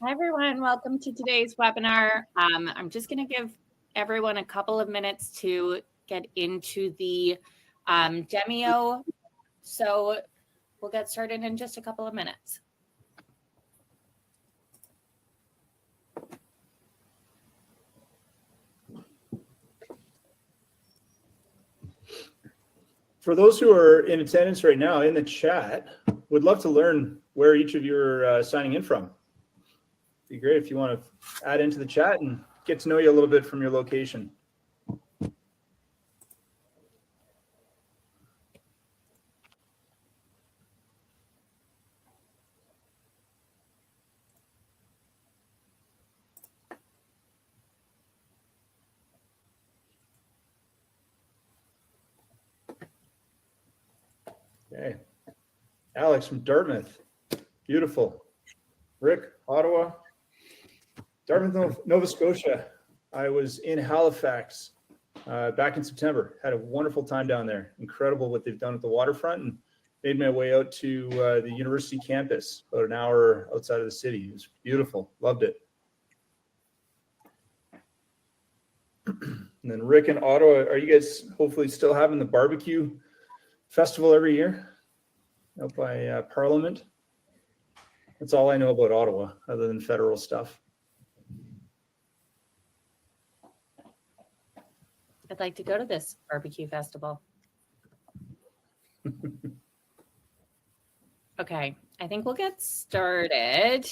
Hi, everyone. Welcome to today's webinar. I'm just going to give everyone a couple of minutes to get into the Demio. So we'll get started in just a couple of minutes. For those who are in attendance right now in the chat, would love to learn where each of you are signing in from. It'd be great if you want to add into the chat and get to know you a little bit from your location. Okay. Alex from Dartmouth. Beautiful. Rick, Ottawa. Dartmouth, Nova Scotia. I was in Halifax back in September. Had a wonderful time down there. Incredible what they've done at the waterfront, and made my way out to the university campus, about an hour outside of the city. It was beautiful. Loved it. And then Rick in Ottawa, are you guys hopefully still having the barbecue festival every year out by Parliament? That's all I know about Ottawa, other than federal stuff. I'd like to go to this barbecue festival. Okay, I think we'll get started.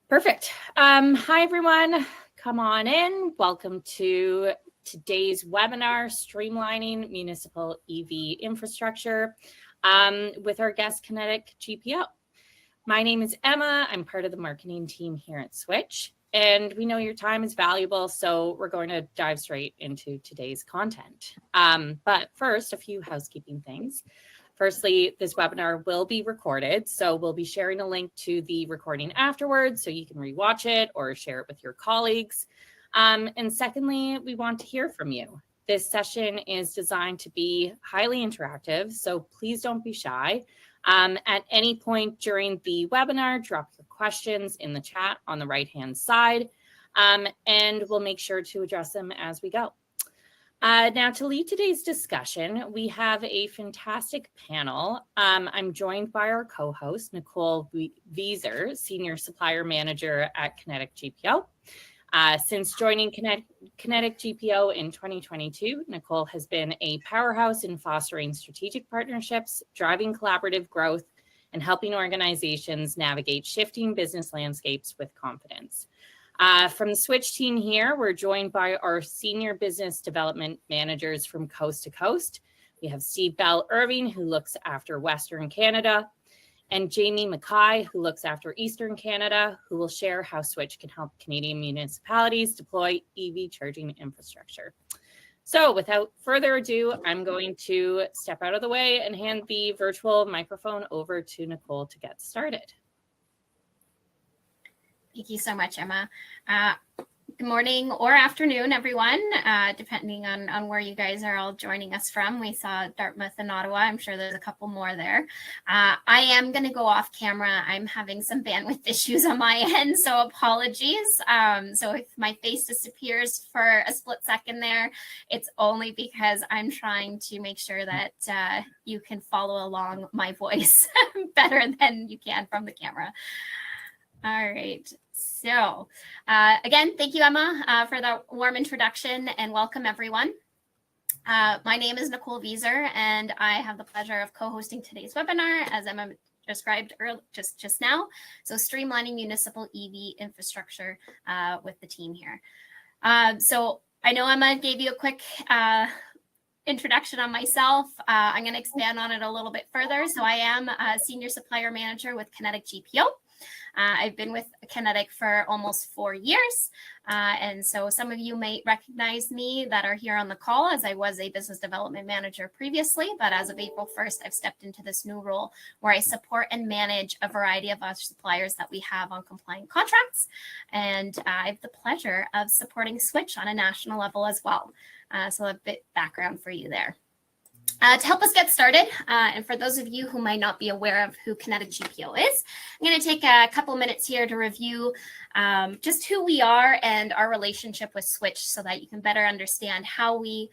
Perfect. Hi, everyone. Come on in. Welcome to today's webinar, Streamlining Municipal EV Infrastructure, with our guest, Kinetic GPO. My name is Emma. I'm part of the marketing team here at SWTCH, and we know your time is valuable, so we're going to dive straight into today's content. But first, a few housekeeping things. Firstly, this webinar will be recorded, so we'll be sharing a link to the recording afterwards so you can rewatch it or share it with your colleagues. And secondly, we want to hear from you. This session is designed to be highly interactive, so please don't be shy. At any point during the webinar, drop your questions in the chat on the right-hand side, and we'll make sure to address them as we go. Now, to lead today's discussion, we have a fantastic panel. I'm joined by our co-host, Nicole Wieser, Senior Supplier Manager at Kinetic GPO. Since joining Kinetic GPO in 2022, Nicole has been a powerhouse in fostering strategic partnerships, driving collaborative growth, and helping organizations navigate shifting business landscapes with confidence. From the SWTCH team here, we're joined by our senior business development managers from coast to coast. We have Steve Bell-Irving, who looks after Western Canada, and Jamie Mackay, who looks after Eastern Canada, who will share how SWTCH can help Canadian municipalities deploy EV charging infrastructure. So without further ado, I'm going to step out of the way and hand the virtual microphone over to Nicole to get started. Thank you so much, Emma. Good morning or afternoon, everyone, depending on where you guys are all joining us from. We saw Dartmouth and Ottawa. I'm sure there's a couple more there. I am going to go off camera. I'm having some bandwidth issues on my end, so apologies. So if my face disappears for a split second there, it's only because I'm trying to make sure that you can follow along my voice better than you can from the camera. All right. So again, thank you, Emma, for that warm introduction, and welcome everyone. My name is Nicole Wieser, and I have the pleasure of co-hosting today's webinar, as Emma described just now. So streamlining municipal EV infrastructure with the team here. So I know Emma gave you a quick introduction on myself. I'm going to expand on it a little bit further. So I am a senior supplier manager with Kinetic GPO. I've been with Kinetic for almost 4 years. And so some of you may recognize me that are here on the call, as I was a business development manager previously. But as of April 1st, I've stepped into this new role where I support and manage a variety of our suppliers that we have on compliant contracts. And I have the pleasure of supporting SWTCH on a national level as well. So a bit background for you there. To help us get started, and for those of you who might not be aware of who Kinetic GPO is, I'm going to take a couple minutes here to review just who we are and our relationship with SWTCH so that you can better understand how we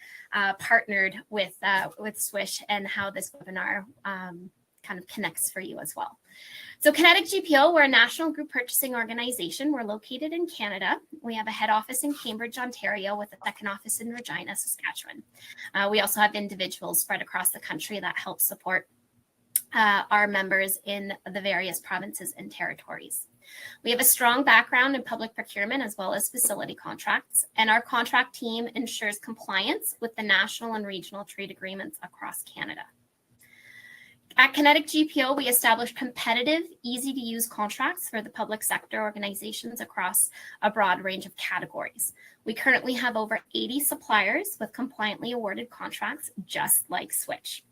partnered with SWTCH and how this webinar kind of connects for you as well. So Kinetic GPO, we're a national group purchasing organization. We're located in Canada. We have a head office in Cambridge, Ontario, with a second office in Regina, Saskatchewan. We also have individuals spread across the country that help support our members in the various provinces and territories. We have a strong background in public procurement as well as facility contracts, and our contract team ensures compliance with the national and regional trade agreements across Canada. At Kinetic GPO, we establish competitive, easy-to-use contracts for the public sector organizations across a broad range of categories. We currently have over 80 suppliers with compliantly awarded contracts, just like SWTCH.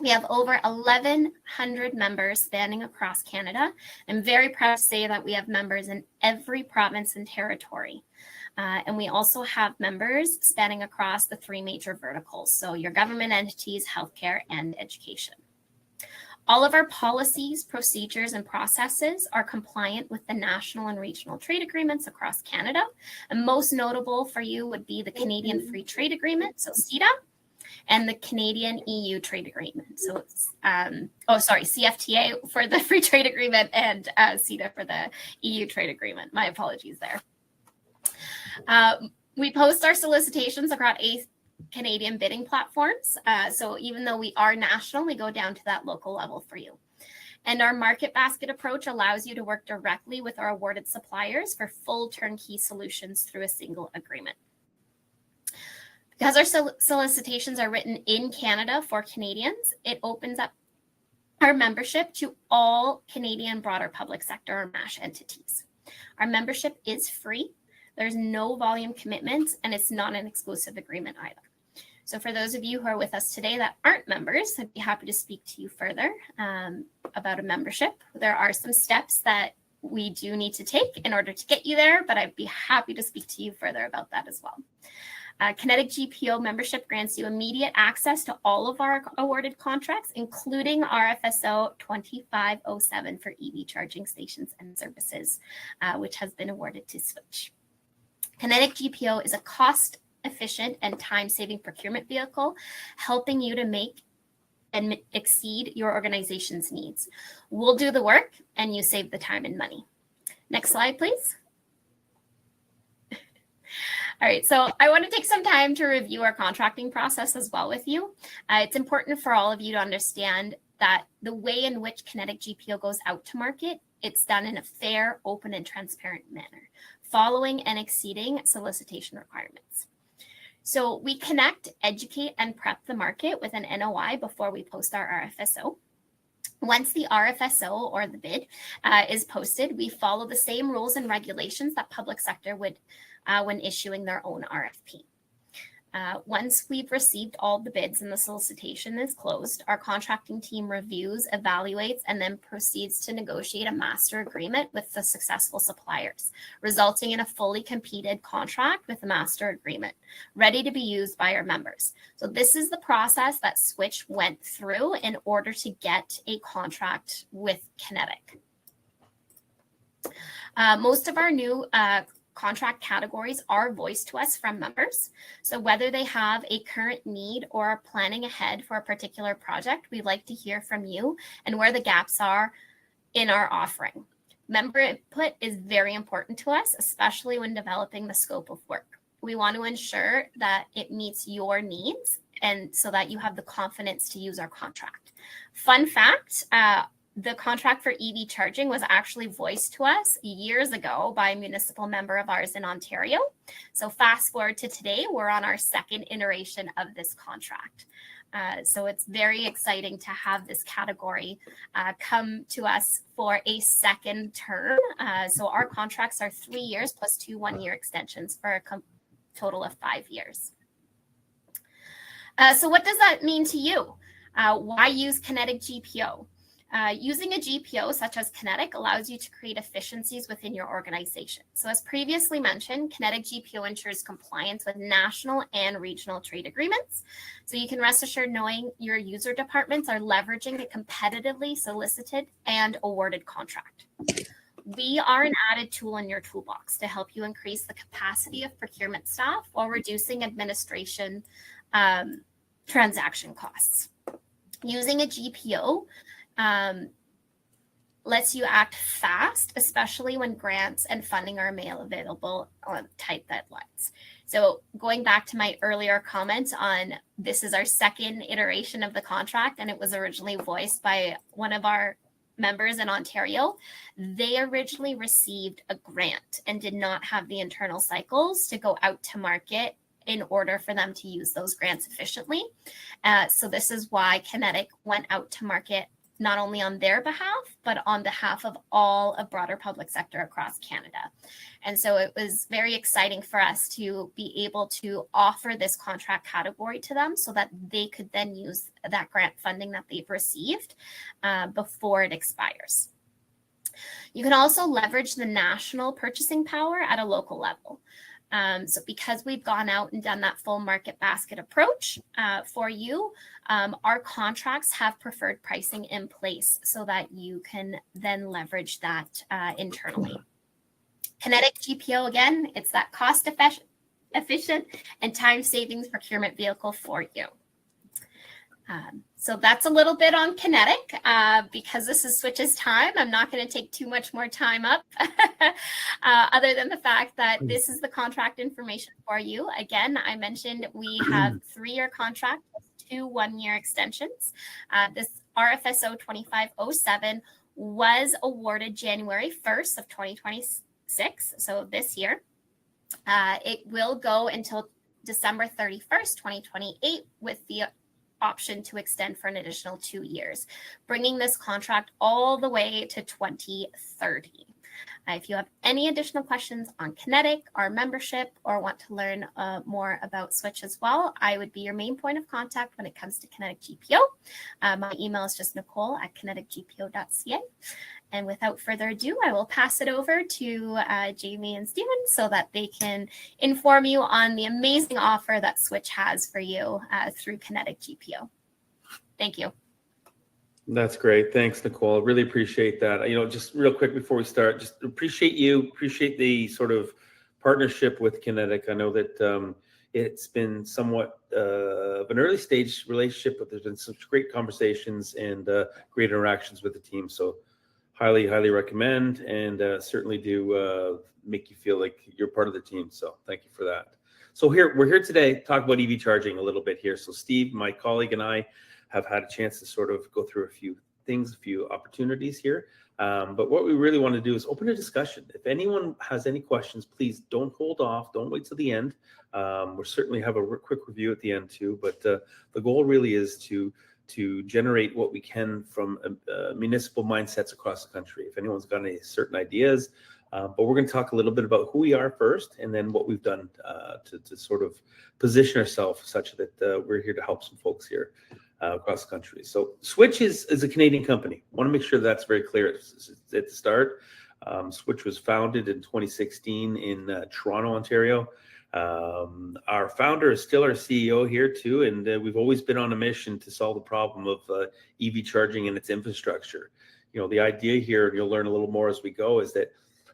We have over 1,100 members spanning across Canada. I'm very proud to say that we have members in every province and territory. And we also have members spanning across the three major verticals, so your government entities, healthcare, and education. All of our policies, procedures, and processes are compliant with the national and regional trade agreements across Canada. And most notable for you would be the Canadian Free Trade Agreement, so CETA, and the Canadian EU Trade Agreement. So it's, CFTA for the Free Trade Agreement and CETA for the EU Trade Agreement. My apologies there. We post our solicitations across 8 Canadian bidding platforms. So even though we are national, we go down to that local level for you. And our market basket approach allows you to work directly with our awarded suppliers for full turnkey solutions through a single agreement. Because our solicitations are written in Canada for Canadians, it opens up our membership to all Canadian broader public sector or MASH entities. Our membership is free. There's no volume commitment, and it's not an exclusive agreement either. So for those of you who are with us today that aren't members, I'd be happy to speak to you further about a membership. There are some steps that we do need to take in order to get you there, but I'd be happy to speak to you further about that as well. Kinetic GPO membership grants you immediate access to all of our awarded contracts, including RFSO 2507 for EV charging stations and services, which has been awarded to SWTCH. Kinetic GPO is a cost-efficient and time-saving procurement vehicle, helping you to make and exceed your organization's needs. We'll do the work, and you save the time and money. Next slide, please. All right, so I want to take some time to review our contracting process as well with you. It's important for all of you to understand that the way in which Kinetic GPO goes out to market, it's done in a fair, open, and transparent manner, following and exceeding solicitation requirements. So we connect, educate, and prep the market with an NOI before we post our RFSO. Once the RFSO or the bid is posted, we follow the same rules and regulations that public sector would when issuing their own RFP. Once we've received all the bids and the solicitation is closed, our contracting team reviews, evaluates, and then proceeds to negotiate a master agreement with the successful suppliers, resulting in a fully completed contract with a master agreement, ready to be used by our members. So this is the process that SWTCH went through in order to get a contract with Kinetic. Most of our new contract categories are voiced to us from members. So whether they have a current need or are planning ahead for a particular project, we'd like to hear from you and where the gaps are in our offering. Member input is very important to us, especially when developing the scope of work. We want to ensure that it meets your needs and so that you have the confidence to use our contract. Fun fact, the contract for EV charging was actually voiced to us years ago by a municipal member of ours in Ontario. So fast forward to today, we're on our second iteration of this contract. So it's very exciting to have this category come to us for a second term. So our contracts are 3 years plus 2 one-year extensions for a total of 5 years. So what does that mean to you? Why use Kinetic GPO? Using a GPO such as Kinetic allows you to create efficiencies within your organization. So as previously mentioned, Kinetic GPO ensures compliance with national and regional trade agreements. So you can rest assured knowing your user departments are leveraging a competitively solicited and awarded contract. We are an added tool in your toolbox to help you increase the capacity of procurement staff while reducing administration transaction costs. Using a GPO lets you act fast, especially when grants and funding are available on tight deadlines. So going back to my earlier comments on this is our second iteration of the contract, and it was originally voiced by one of our members in Ontario. They originally received a grant and did not have the internal cycles to go out to market in order for them to use those grants efficiently. So this is why Kinetic went out to market not only on their behalf, but on behalf of all of broader public sector across Canada. And so it was very exciting for us to be able to offer this contract category to them so that they could then use that grant funding that they've received before it expires. You can also leverage the national purchasing power at a local level. So because we've gone out and done that full market basket approach for you, our contracts have preferred pricing in place so that you can then leverage that internally. Kinetic GPO, again, it's that cost efficient and time savings procurement vehicle for you. So that's a little bit on Kinetic. Because this is Switch's time, I'm not going to take too much more time up other than the fact that this is the contract information for you. Again, I mentioned we have 3-year contract with 2 1-year extensions. This RFSO 2507 was awarded January 1st of 2026, so this year. It will go until December 31st, 2028 with the option to extend for an additional 2 years, bringing this contract all the way to 2030. If you have any additional questions on Kinetic, our membership, or want to learn more about Switch as well, I would be your main point of contact when it comes to Kinetic GPO. My email is just nicole@kineticgpo.ca. And without further ado, I will pass it over to Jamie and Stephen so that they can inform you on the amazing offer that Switch has for you through Kinetic GPO. Thank you. That's great. Thanks, Nicole. Really appreciate that. Just real quick before we start, just appreciate the sort of partnership with Kinetic. I know that it's been somewhat of an early stage relationship, but there's been some great conversations and great interactions with the team. So highly recommend, and certainly do make you feel like you're part of the team. So thank you for that. So we're here today to talk about EV charging a little bit here. So Steve, my colleague, and I have had a chance to sort of go through a few opportunities here. But what we really want to do is open a discussion. If anyone has any questions, please don't hold off. Don't wait till the end. We'll certainly have a quick review at the end too. But the goal really is to generate what we can from municipal mindsets across the country. If anyone's got any certain ideas, but we're going to talk a little bit about who we are first, and then what we've done to sort of position ourselves such that we're here to help some folks here across the country. So Switch is a Canadian company. I want to make sure that's very clear at the start. Switch was founded in 2016 in Toronto, Ontario. Our founder is still our CEO here too, and we've always been on a mission to solve the problem of EV charging and its infrastructure. The idea here, and you'll learn a little more as we go, is that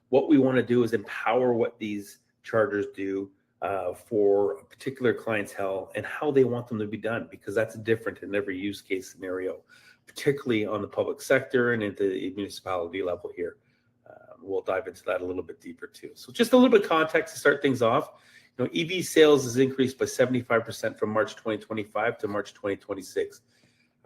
what we want to do is empower what these chargers do for a particular clientele and how they want them to be done, because that's different in every use case scenario, particularly on the public sector and at the municipality level here. We'll dive into that a little bit deeper too. So just a little bit of context to start things off. EV sales has increased by 75% from March 2025 to March 2026.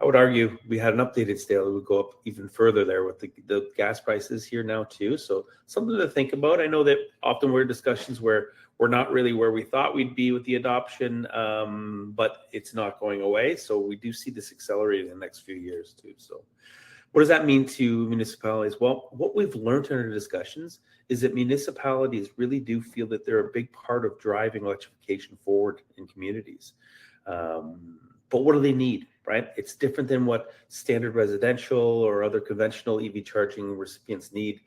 I would argue we had an updated scale. It would go up even further there with the gas prices here now too. So something to think about. I know that often we're in discussions where we're not really where we thought we'd be with the adoption, but it's not going away. So we do see this accelerating in the next few years too. So what does that mean to municipalities? Well, what we've learned in our discussions is that municipalities really do feel that they're a big part of driving electrification forward in communities. but what do they need, right? It's different than what standard residential or other conventional EV charging recipients need.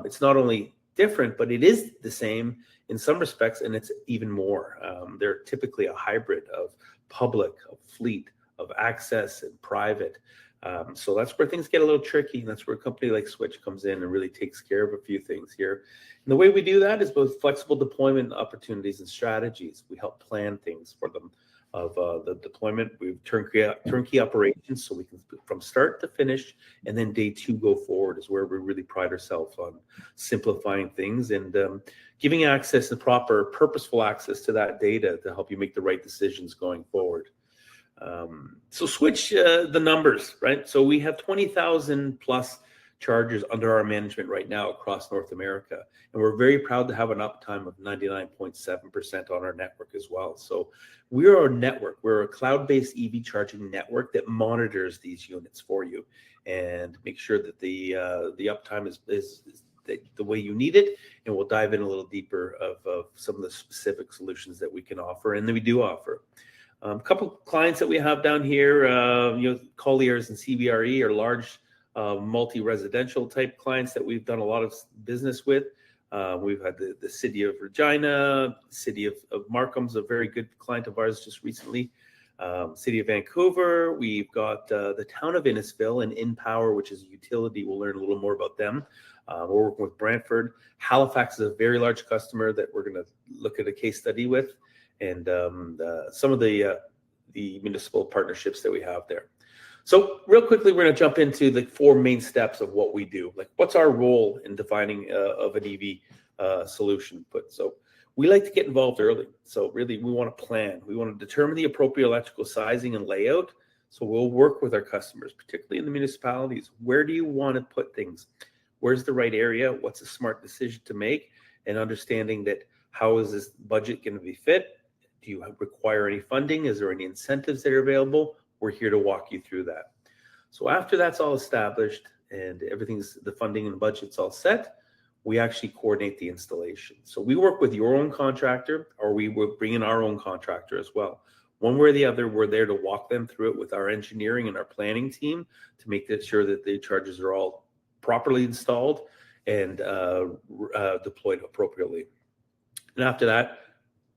It's not only different, but it is the same in some respects, and it's even more. They're typically a hybrid of public, of fleet, of access, and private. So that's where things get a little tricky, and that's where a company like SWTCH comes in and really takes care of a few things here. And the way we do that is both flexible deployment opportunities and strategies. We help plan things for them of the deployment. We've turnkey operations, so we can from start to finish, and then day 2 go forward is where we really pride ourselves on simplifying things and giving access, the proper purposeful access to that data to help you make the right decisions going forward. So SWTCH the numbers, right? So we have 20,000 plus chargers under our management right now across North America. And we're very proud to have an uptime of 99.7% on our network as well. So we are a network. We're a cloud-based EV charging network that monitors these units for you and make sure that the uptime is the way you need it. And we'll dive in a little deeper of some of the specific solutions that we can offer and that we do offer. A couple clients that we have down here, Colliers and CBRE are large multi-residential type clients that we've done a lot of business with. We've had the city of Regina, city of Markham's a very good client of ours just recently. City of Vancouver, we've got the town of Innisfil and InPower, which is a utility. We'll learn a little more about them. We're working with Brantford. Halifax is a very large customer that we're going to look at a case study with, and some of the municipal partnerships that we have there. So real quickly, we're going to jump into the 4 main steps of what we do. Like, what's our role in defining of an EV solution? So we like to get involved early. So really, we want to plan. We want to determine the appropriate electrical sizing and layout. So we'll work with our customers, particularly in the municipalities. Where do you want to put things? Where's the right area? What's a smart decision to make? And understanding that, how is this budget going to be fit? Do you require any funding? Is there any incentives that are available? We're here to walk you through that. So after that's all established and the funding and the budget's all set, we actually coordinate the installation. So we work with your own contractor, or we will bring in our own contractor as well. One way or the other, we're there to walk them through it with our engineering and our planning team to make sure that the chargers are all properly installed and deployed appropriately. And after that,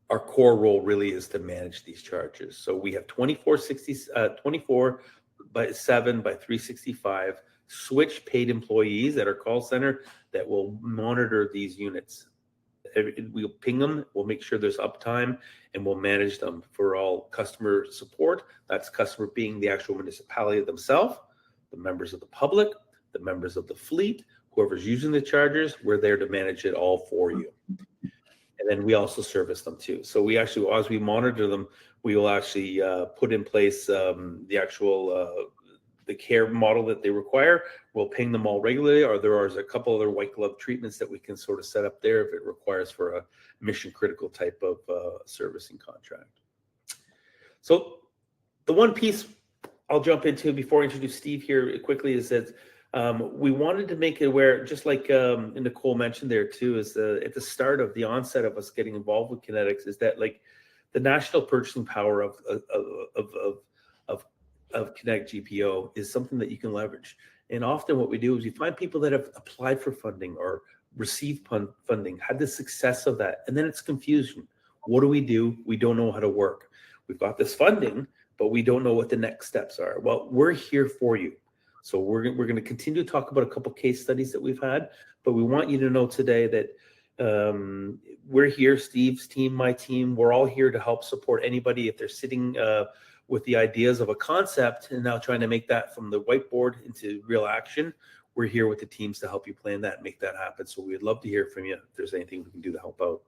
our core role really is to manage these charges. So we have 24/7 by 365 SWTCH paid employees at our call center that will monitor these units. We'll ping them, we'll make sure there's uptime, and we'll manage them for all customer support. That's customer being the actual municipality themselves, the members of the public, the members of the fleet, whoever's using the chargers. We're there to manage it all for you. And then we also service them too. So we actually, as we monitor them, we will actually put in place the actual the care model that they require. We'll ping them all regularly, or there are a couple other white glove treatments that we can sort of set up there if it requires for a mission critical type of servicing contract. So the one piece I'll jump into before I introduce Steve here quickly is that we wanted to make it aware, just like Nicole mentioned there too, is at the start of the onset of us getting involved with Kinetics, is that like the national purchasing power of Kinetic GPO is something that you can leverage. And often what we do is we find people that have applied for funding or received funding, had the success of that, and then it's confusion. What do? We don't know how to work. We've got this funding, but we don't know what the next steps are. Well, we're here for you. So we're going to continue to talk about a couple case studies that we've had, but we want you to know today that we're here, Steve's team, my team, we're all here to help support anybody if they're sitting with the ideas of a concept and now trying to make that from the whiteboard into real action. We're here with the teams to help you plan that and make that happen. So we'd love to hear from you if there's anything we can do to help out.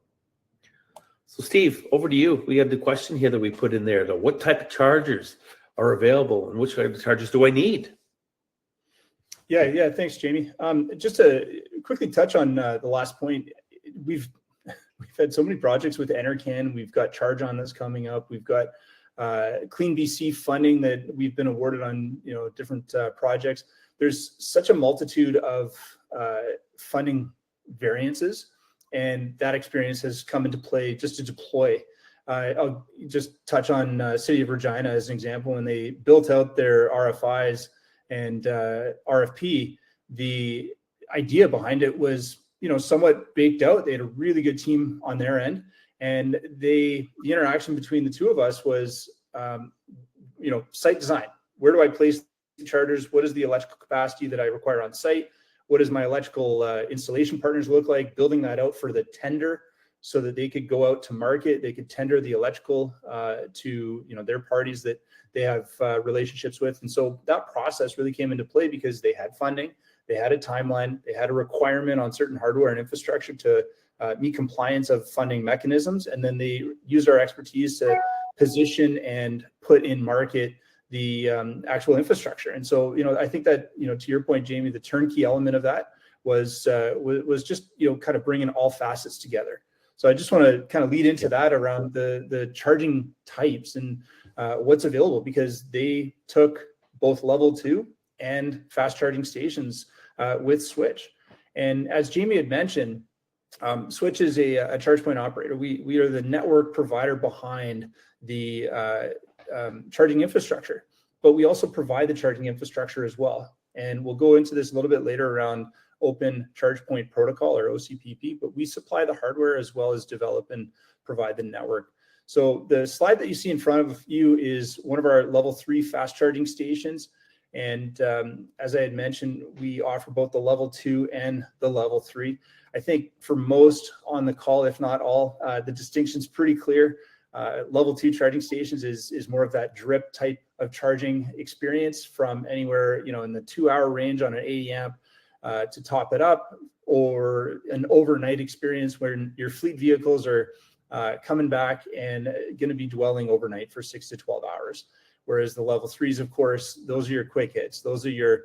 So Steve, over to you. We have the question here that we put in there. What type of chargers are available and which type of chargers do I need? Yeah. Thanks, Jamie. Just to quickly touch on the last point, we've had so many projects with Enercan. We've got Charge On that's coming up. We've got Clean BC funding that we've been awarded on different projects. There's such a multitude of funding variances, and that experience has come into play just to deploy I'll just touch on City of Regina as an example. When they built out their RFIs and RFP, the idea behind it was, somewhat baked out. They had a really good team on their end, and the interaction between the two of us was, site design. Where do I place the chargers? What is the electrical capacity that I require on site? What does my electrical installation partners look like? Building that out for the tender so that they could go out to market. They could tender the electrical to their parties that they have relationships with. And so that process really came into play because they had funding, they had a timeline, they had a requirement on certain hardware and infrastructure to meet compliance of funding mechanisms. And then they used our expertise to position and put in market the actual infrastructure. And so, I think that, to your point, Jamie, the turnkey element of that was just, kind of bringing all facets together. So I just want to kind of lead into that around the charging types and what's available, because they took both level 2 and fast charging stations with Switch. And as Jamie had mentioned, Switch is a charge point operator. We are the network provider behind the charging infrastructure, but we also provide the charging infrastructure as well. And we'll go into this a little bit later around Open Charge Point Protocol, or OCPP, but we supply the hardware as well as develop and provide the network. So the slide that you see in front of you is one of our level 3 fast charging stations. And as I had mentioned, we offer both the level 2 and the level 3. I think for most on the call, if not all, the distinction's pretty clear. Level 2 charging stations is more of that drip type of charging experience from anywhere, in the 2-hour range on an 80 amp to top it up, or an overnight experience where your fleet vehicles are coming back and going to be dwelling overnight for 6 to 12 hours. Whereas the level 3s, of course, those are your quick hits. Those are your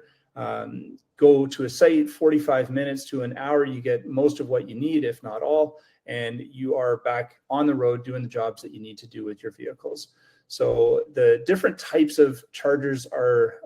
go to a site, 45 minutes to an hour, you get most of what you need, if not all, and you are back on the road doing the jobs that you need to do with your vehicles. So the different types of chargers are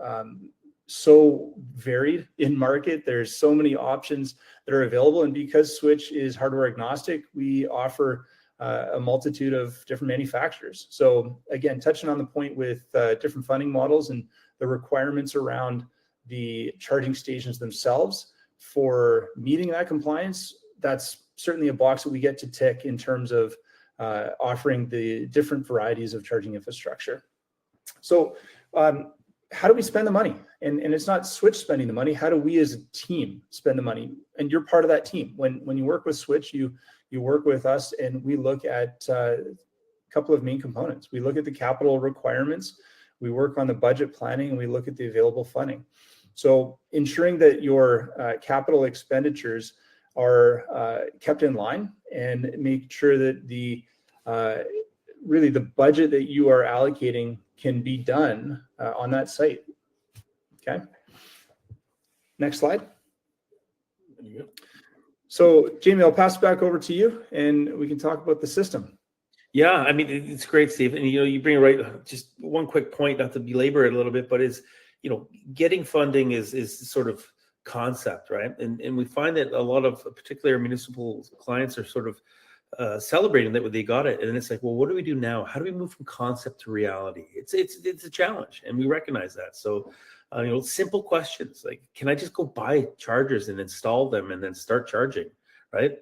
so varied in market. There's so many options that are available. And because Switch is hardware agnostic, we offer a multitude of different manufacturers. So again, touching on the point with different funding models and the requirements around the charging stations themselves for meeting that compliance, that's certainly a box that we get to tick in terms of offering the different varieties of charging infrastructure. So how do we spend the money? And it's not Switch spending the money. How do we as a team spend the money? And you're part of that team. When you work with Switch, you work with us, and we look at a couple of main components. We look at the capital requirements, we work on the budget planning, and we look at the available funding. So ensuring that your capital expenditures are kept in line, and make sure that the really the budget that you are allocating can be done on that site. Okay. Next slide. So Jamie, I'll pass it back over to you, and we can talk about the system. Yeah, I mean, it's great, Steve. And, you bring it right. Just one quick point, not to belabor it a little bit, but getting funding is sort of concept, right? And we find that a lot of particular municipal clients are sort of celebrating that they got it. And it's like, well, what do we do now? How do we move from concept to reality? It's a challenge, and we recognize that. So, simple questions like, can I just go buy chargers and install them and then start charging, right?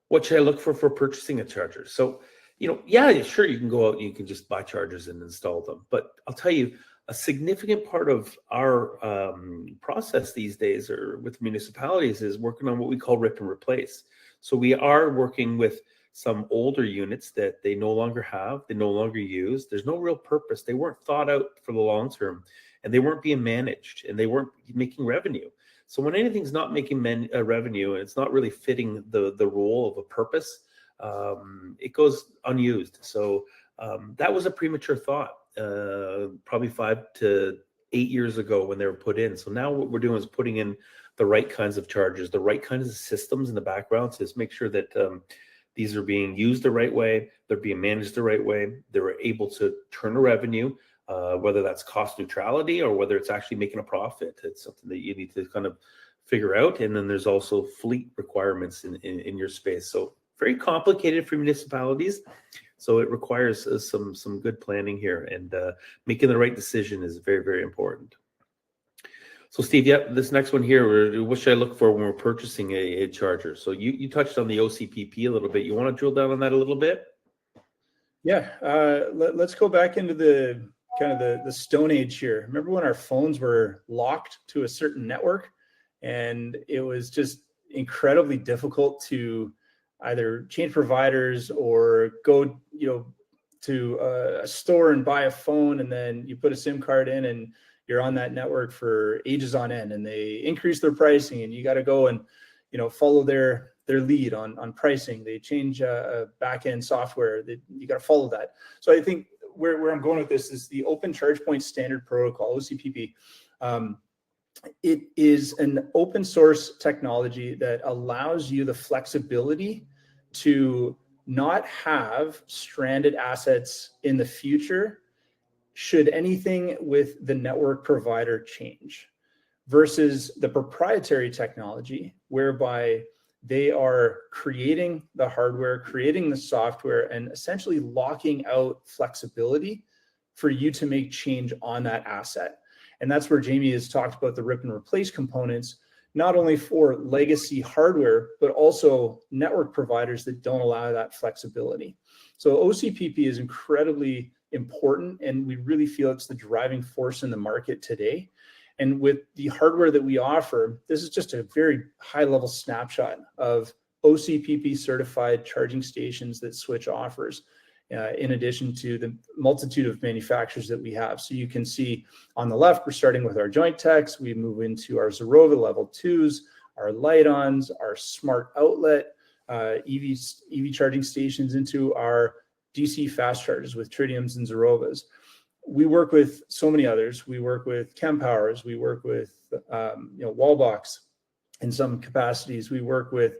What should I look for purchasing a charger? So, yeah, sure, you can go out and you can just buy chargers and install them. But I'll tell you, a significant part of our process these days, or with municipalities, is working on what we call rip and replace. So we are working with some older units that they no longer have, they no longer use. There's no real purpose. They weren't thought out for the long term, and they weren't being managed, and they weren't making revenue. So when anything's not making revenue, and it's not really fitting the role of a purpose, it goes unused. So that was a premature thought, probably 5 to 8 years ago when they were put in. So now what we're doing is putting in the right kinds of chargers, the right kinds of systems in the background to make sure that these are being used the right way, they're being managed the right way, they're able to turn a revenue, whether that's cost neutrality or whether it's actually making a profit. It's something that you need to kind of figure out. And then there's also fleet requirements in your space. So very complicated for municipalities. So it requires some good planning here, and making the right decision is very, very important. So Steve, yeah, this next one here, what should I look for when we're purchasing a charger? So you touched on the OCPP a little bit. You want to drill down on that a little bit? Yeah, let's go back into the kind of the Stone Age here. Remember when our phones were locked to a certain network, and it was just incredibly difficult to either change providers or go, to a store and buy a phone, and then you put a SIM card in and you're on that network for ages on end, and they increase their pricing, and you got to go and follow their lead on pricing. They change a back-end software that you got to follow that. So I think where I'm going with this is the Open Charge Point Standard Protocol, OCPP. It is an open source technology that allows you the flexibility to not have stranded assets in the future should anything with the network provider change, versus the proprietary technology whereby they are creating the hardware, creating the software, and essentially locking out flexibility for you to make change on that asset. And that's where Jamie has talked about the rip and replace components, not only for legacy hardware, but also network providers that don't allow that flexibility. So OCPP is incredibly important, and we really feel it's the driving force in the market today. And with the hardware that we offer, this is just a very high level snapshot of OCPP certified charging stations that Switch offers, in addition to the multitude of manufacturers that we have. So you can see on the left, we're starting with our joint techs. We move into our Zerova level 2s, our light-ons, our smart outlet, EV charging stations, into our DC fast chargers with Tritiums and Zerovas. We work with so many others. We work with ChemPowers. We work with Wallbox in some capacities. We work with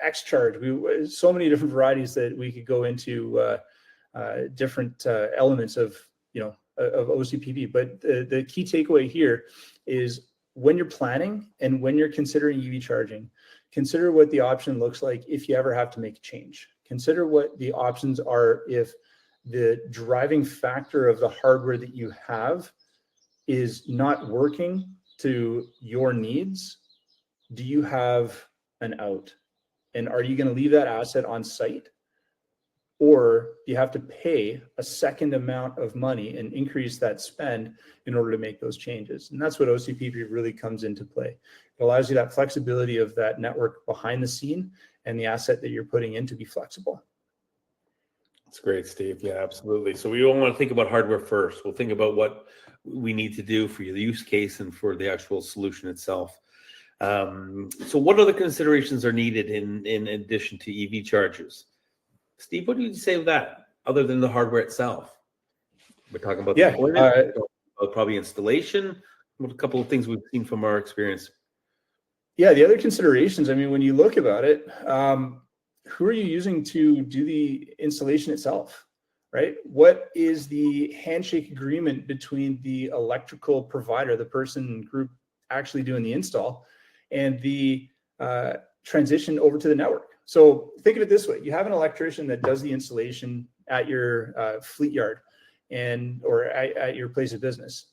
XCharge. So many different varieties that we could go into, different elements of OCPP. But the key takeaway here is, when you're planning and when you're considering EV charging, consider what the option looks like if you ever have to make a change. Consider what the options are if the driving factor of the hardware that you have is not working to your needs. Do you have an out? And are you going to leave that asset on site? Or do you have to pay a second amount of money and increase that spend in order to make those changes? And that's what OCPP really comes into play. It allows you that flexibility of that network behind the scene and the asset that you're putting in to be flexible. That's great, Steve. Yeah, absolutely. So we don't want to think about hardware first. We'll think about what we need to do for the use case and for the actual solution itself. So what other considerations are needed in addition to EV chargers? Steve, what do you say of that, other than the hardware itself? We're talking about deployment, probably installation. What a couple of things we've seen from our experience. Yeah, the other considerations, I mean, when you look about it, who are you using to do the installation itself, right? What is the handshake agreement between the electrical provider, the person group actually doing the install, and the transition over to the network? So think of it this way. You have an electrician that does the installation at your fleet yard or at your place of business.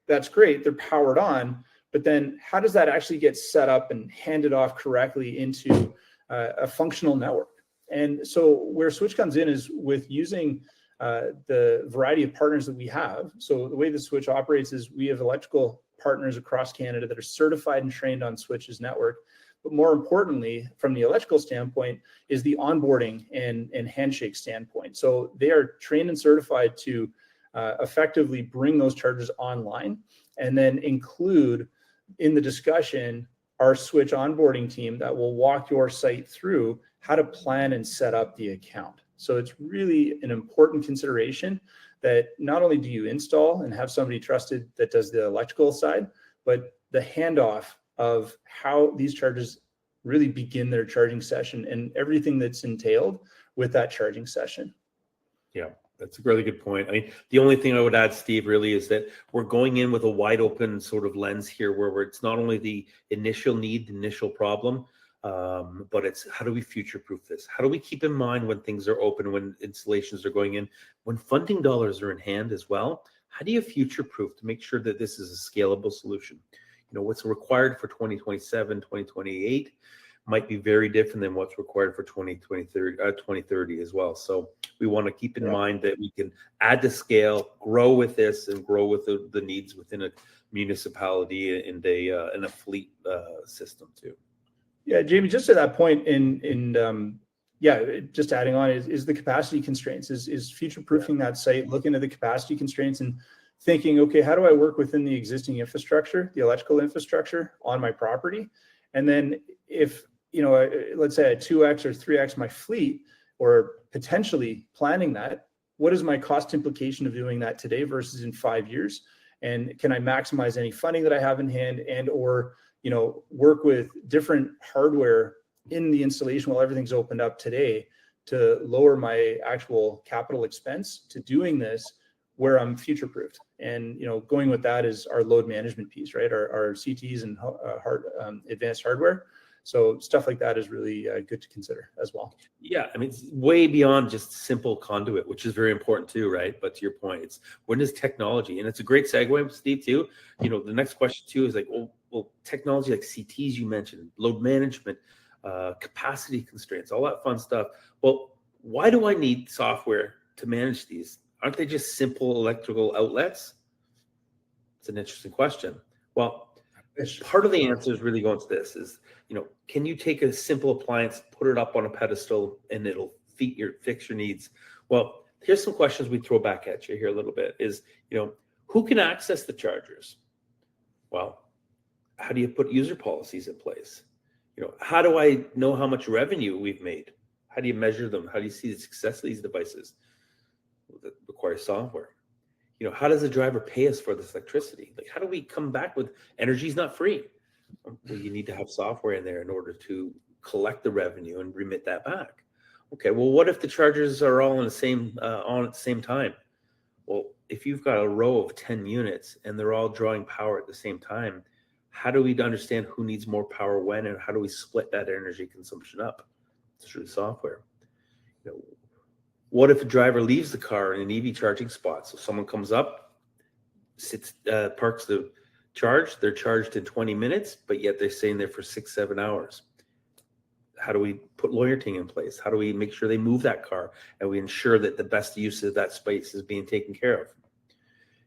That's great. They're powered on. But then how does that actually get set up and handed off correctly into a functional network? And so where Switch comes in is with using the variety of partners that we have. So the way the Switch operates is we have electrical partners across Canada that are certified and trained on Switch's network. But more importantly, from the electrical standpoint, is the onboarding and handshake standpoint. So they are trained and certified to effectively bring those chargers online, and then include in the discussion our Switch onboarding team that will walk your site through how to plan and set up the account. So it's really an important consideration that not only do you install and have somebody trusted that does the electrical side, but the handoff of how these chargers really begin their charging session and everything that's entailed with that charging session. Yeah, that's a really good point. I mean, the only thing I would add, Steve, really is that we're going in with a wide open sort of lens here, where it's not only the initial need, the initial problem, but it's how do we future-proof this? How do we keep in mind when things are open, when installations are going in, when funding dollars are in hand as well? How do you future-proof to make sure that this is a scalable solution? You know, what's required for 2027, 2028 might be very different than what's required for 2030 as well. So we want to keep in mind that we can add to scale, grow with this, and grow with the needs within a municipality and a fleet system too. Yeah, Jamie, just to that point, just adding on is the capacity constraints, is future-proofing that site, looking at the capacity constraints and thinking, okay, how do I work within the existing infrastructure, the electrical infrastructure on my property? And then if, you know, let's say I 2x or 3x my fleet, or potentially planning that, what is my cost implication of doing that today versus in 5 years? And can I maximize any funding that I have in hand, and or, you know, work with different hardware in the installation while everything's opened up today to lower my actual capital expense to doing this where I'm future-proofed? And, you know, going with that is our load management piece, right? Our CTs and advanced hardware. So stuff like that is really good to consider as well. Yeah, I mean, it's way beyond just simple conduit, which is very important too, right? But to your point, it's when does technology, and it's a great segue, Steve, too. You know, the next question too is like, well, technology like CTs you mentioned, load management, capacity constraints, all that fun stuff. Well, why do I need software to manage these? Aren't they just simple electrical outlets? It's an interesting question. Well, part of the answer is really going to this is, you know, can you take a simple appliance, put it up on a pedestal, and it'll fix your needs? Well, here's some questions we throw back at you here a little bit is, you know, who can access the chargers? Well, how do you put user policies in place? You know, how do I know how much revenue we've made? How do you measure them? How do you see the success of these devices? That requires software. You know, how does the driver pay us for this electricity? Like, how do we come back with energy is not free? Well, you need to have software in there in order to collect the revenue and remit that back. Okay, well, what if the chargers are all on at the same time? Well, if you've got a row of 10 units and they're all drawing power at the same time, how do we understand who needs more power when, and how do we split that energy consumption up? It's through software. You know, what if a driver leaves the car in an EV charging spot? So someone comes up, parks the charge, they're charged in 20 minutes, but yet they're staying there for 6-7 hours. How do we put loyalty in place? How do we make sure they move that car and we ensure that the best use of that space is being taken care of?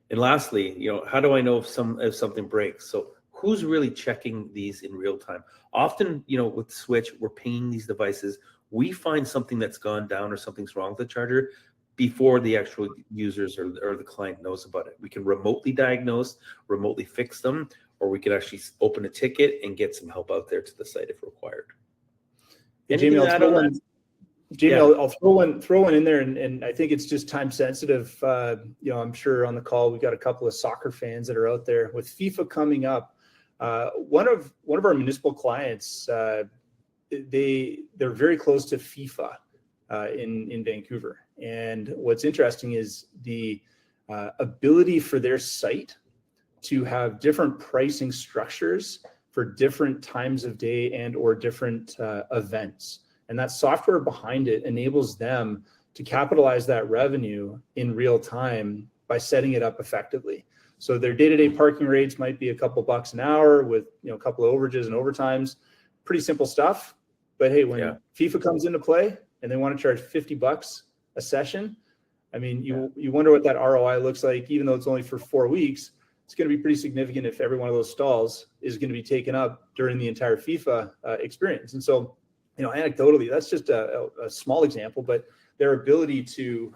And lastly, you know, how do I know if something breaks? So who's really checking these in real time? Often, you know, with Switch, we're pinging these devices. We find something that's gone down or something's wrong with the charger before the actual users or the client knows about it. We can remotely diagnose, remotely fix them, or we can actually open a ticket and get some help out there to the site if required. Jamie, I'll throw one in there, and I think it's just time sensitive. You know, I'm sure on the call we've got a couple of soccer fans that are out there. With FIFA coming up, one of our municipal clients, they're very close to FIFA in Vancouver. And what's interesting is the ability for their site to have different pricing structures for different times of day and or different events. And that software behind it enables them to capitalize that revenue in real time by setting it up effectively. So their day-to-day parking rates might be a couple bucks an hour with, you know, a couple of overages and overtimes. Pretty simple stuff. But hey, when FIFA comes into play and they want to charge $50 a session, I mean, you wonder what that ROI looks like. Even though it's only for 4 weeks, it's going to be pretty significant if every one of those stalls is going to be taken up during the entire FIFA experience. And so, you know, anecdotally, that's just a small example, but their ability to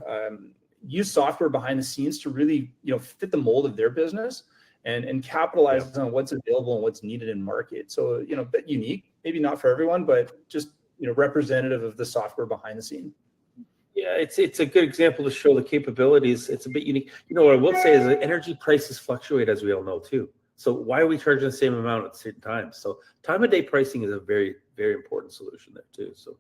use software behind the scenes to really, you know, fit the mold of their business and capitalize on what's available and what's needed in market. So, you know, a bit unique, maybe not for everyone, but just, you know, representative of the software behind the scene. Yeah, it's a good example to show the capabilities. It's a bit unique. You know, what I will say is that energy prices fluctuate, as we all know, too. So why are we charging the same amount at certain times? So time of day pricing is a very, very important solution there, too. So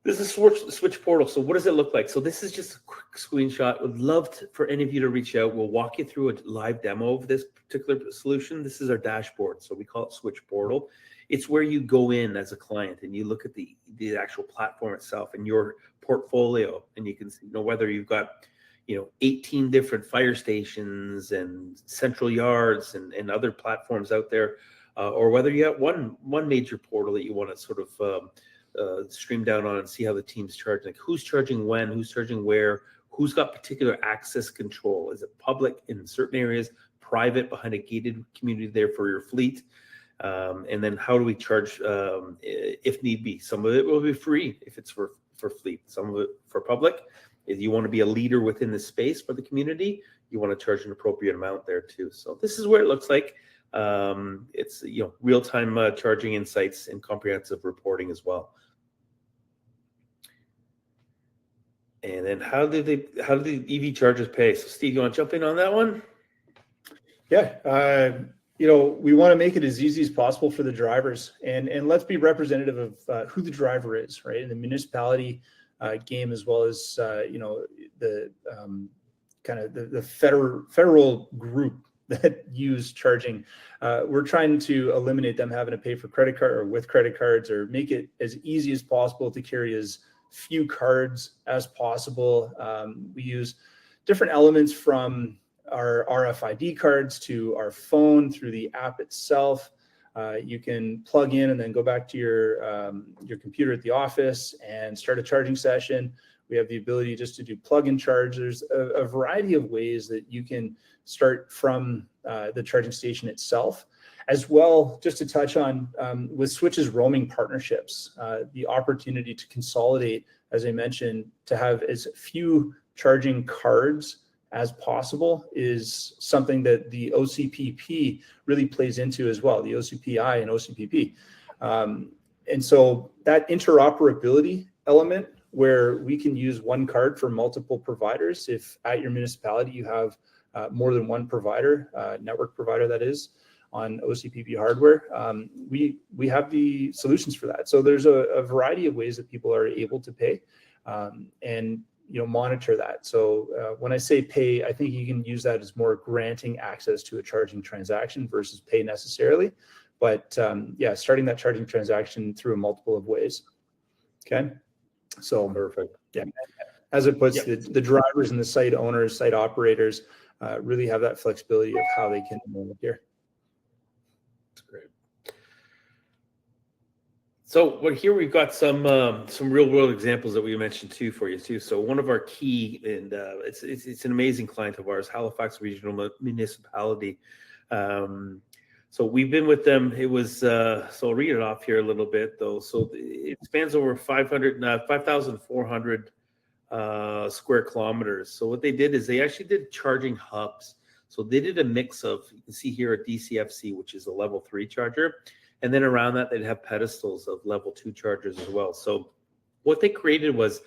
this is Switch Portal. So what does it look like? So this is just a quick screenshot. Would love for any of you to reach out. We'll walk you through a live demo of this particular solution. This is our dashboard. So we call it Switch Portal. It's where you go in as a client and you look at the actual platform itself and your portfolio, and you can see, whether you've got 18 different fire stations and central yards and other platforms out there, or whether you have one major portal that you want to sort of stream down on and see how the team's charging, like who's charging when, who's charging where, who's got particular access control. Is it public in certain areas, private behind a gated community there for your fleet? And then how do we charge if need be? Some of it will be free if it's for fleet, some of it for public. If you want to be a leader within the space for the community, you want to charge an appropriate amount there too. So this is what it looks like. It's real-time charging insights and comprehensive reporting as well. And then how do the EV chargers pay? So Steve, you want to jump in on that one? Yeah, we want to make it as easy as possible for the drivers, and let's be representative of who the driver is, right? In the municipality game, as well as the kind of the federal group that use charging. We're trying to eliminate them having to pay for credit card or with credit cards, or make it as easy as possible to carry as few cards as possible. We use different elements from our RFID cards to our phone through the app itself. You can plug in and then go back to your computer at the office and start a charging session. We have the ability just to do plug-in charge. There's a variety of ways that you can start from the charging station itself. As well, just to touch on with Switch's roaming partnerships, the opportunity to consolidate, as I mentioned, to have as few charging cards as possible is something that the OCPP really plays into as well, the OCPI and OCPP. And so that interoperability element, where we can use one card for multiple providers. If at your municipality you have more than one provider, network provider that is, on OCPP hardware, we have the solutions for that. So there's a variety of ways that people are able to pay and monitor that. So when I say pay, I think you can use that as more granting access to a charging transaction versus pay necessarily. But starting that charging transaction through a multiple of ways. Okay. So Perfect. Yeah. As it puts the drivers and the site owners, site operators really have that flexibility of how they can move here. That's great. So here we've got some real world examples that we mentioned too for you too. So one of our key, and it's an amazing client of ours, Halifax Regional Municipality. So we've been with them. It was so I'll read it off here a little bit though. So it spans over 5,400 square kilometers. So what they did is they actually did charging hubs. So they did a mix of, you can see here a DCFC, which is a level 3 charger. And then around that, they'd have pedestals of level 2 chargers as well. So what they created was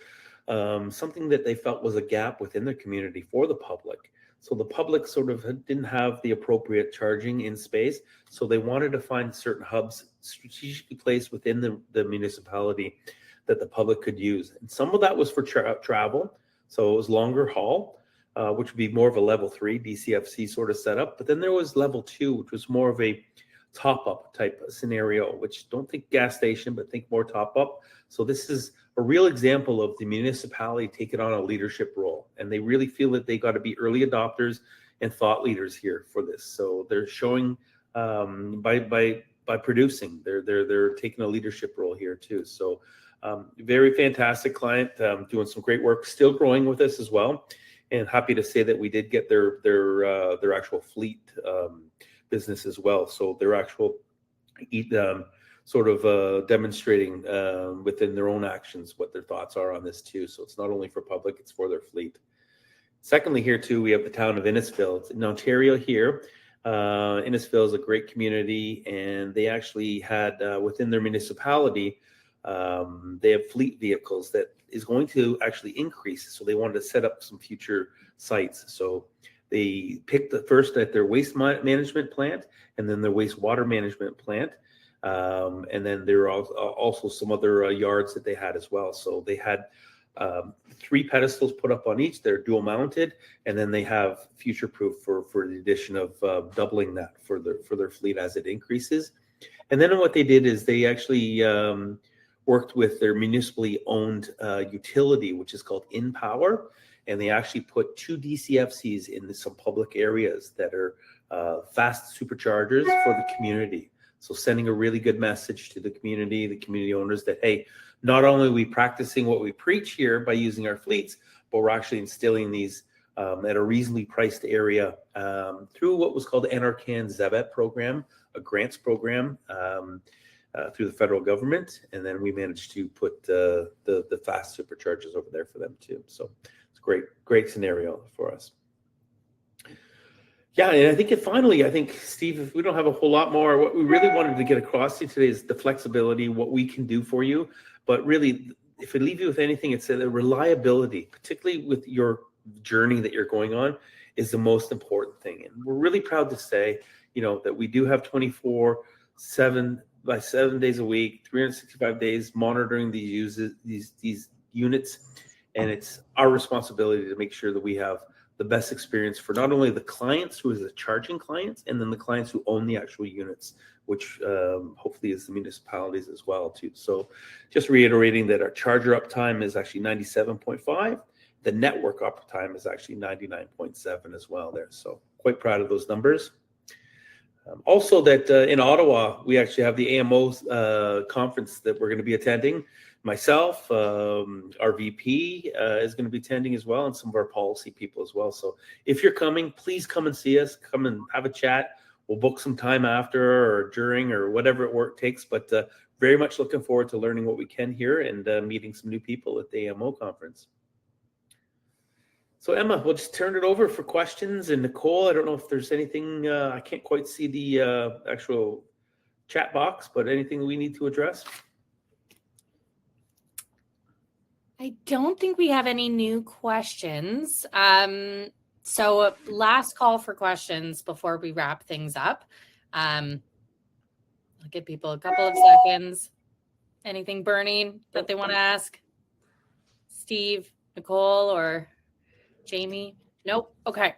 something that they felt was a gap within their community for the public. So the public sort of didn't have the appropriate charging in space. So they wanted to find certain hubs strategically placed within the municipality that the public could use. And some of that was for travel. So it was longer haul, which would be more of a level 3 DCFC sort of setup. But then there was level 2, which was more of a top-up type scenario, which don't think gas station, but think more top-up. So this is a real example of the municipality taking on a leadership role. And they really feel that they got to be early adopters and thought leaders here for this. So they're showing by producing, they're taking a leadership role here too. So very fantastic client, doing some great work, still growing with us as well. And happy to say that we did get their actual fleet business as well. So their actual sort of demonstrating within their own actions what their thoughts are on this too. So it's not only for public, it's for their fleet. Secondly, here too, we have the town of Innisfil. It's in Ontario here. Innisfil is a great community, and they actually had within their municipality, they have fleet vehicles that is going to actually increase. So they wanted to set up some future sites. So they picked the first at their waste management plant, and then their wastewater management plant. And then there are also some other yards that they had as well. So they had 3 pedestals put up on each. They're dual mounted, and then they have future proof for the addition of doubling that for their fleet as it increases. And then what they did is they actually worked with their municipally owned utility, which is called InPower. And they actually put 2 DCFCs in some public areas that are fast superchargers for the community. So sending a really good message to the community owners that, hey, not only are we practicing what we preach here by using our fleets, but we're actually instilling these at a reasonably priced area through what was called the NRCan ZEBET program, a grants program through the federal government. And then we managed to put the fast superchargers over there for them too. So it's a great scenario for us. Yeah, and I think finally, Steve, if we don't have a whole lot more, what we really wanted to get across to you today is the flexibility, what we can do for you. But really, if I leave you with anything, it's the reliability, particularly with your journey that you're going on, is the most important thing. And we're really proud to say, that we do have 24/7 by 7 days a week, 365 days monitoring these units, and it's our responsibility to make sure that we have the best experience for not only the clients who is the charging clients, and then the clients who own the actual units, which hopefully is the municipalities as well too. So just reiterating that our charger uptime is actually 97.5. The network uptime is actually 99.7 as well there. So quite proud of those numbers. Also that in Ottawa, we actually have the AMO conference that we're going to be attending. Myself, our VP is going to be attending as well, and some of our policy people as well. So if you're coming, please come and see us. Come and have a chat. We'll book some time after or during or whatever it takes. But very much looking forward to learning what we can here and meeting some new people at the AMO conference. So Emma, we'll just turn it over for questions. And Nicole, I don't know if there's anything, I can't quite see the actual chat box, but anything we need to address? I don't think we have any new questions. So last call for questions before we wrap things up. I'll give people a couple of seconds. Anything burning that they want to ask? Steve, Nicole, or Jamie? Nope. Okay.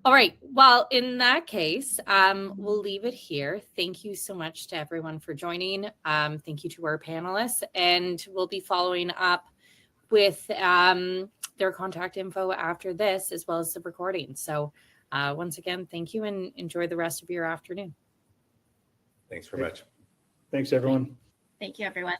All right. Well, in that case, we'll leave it here. Thank you so much to everyone for joining. Thank you to our panelists, and we'll be following up with their contact info after this, as well as the recording. So once again, thank you, and enjoy the rest of your afternoon. Thanks very much. Thanks, everyone. Thank you, everyone.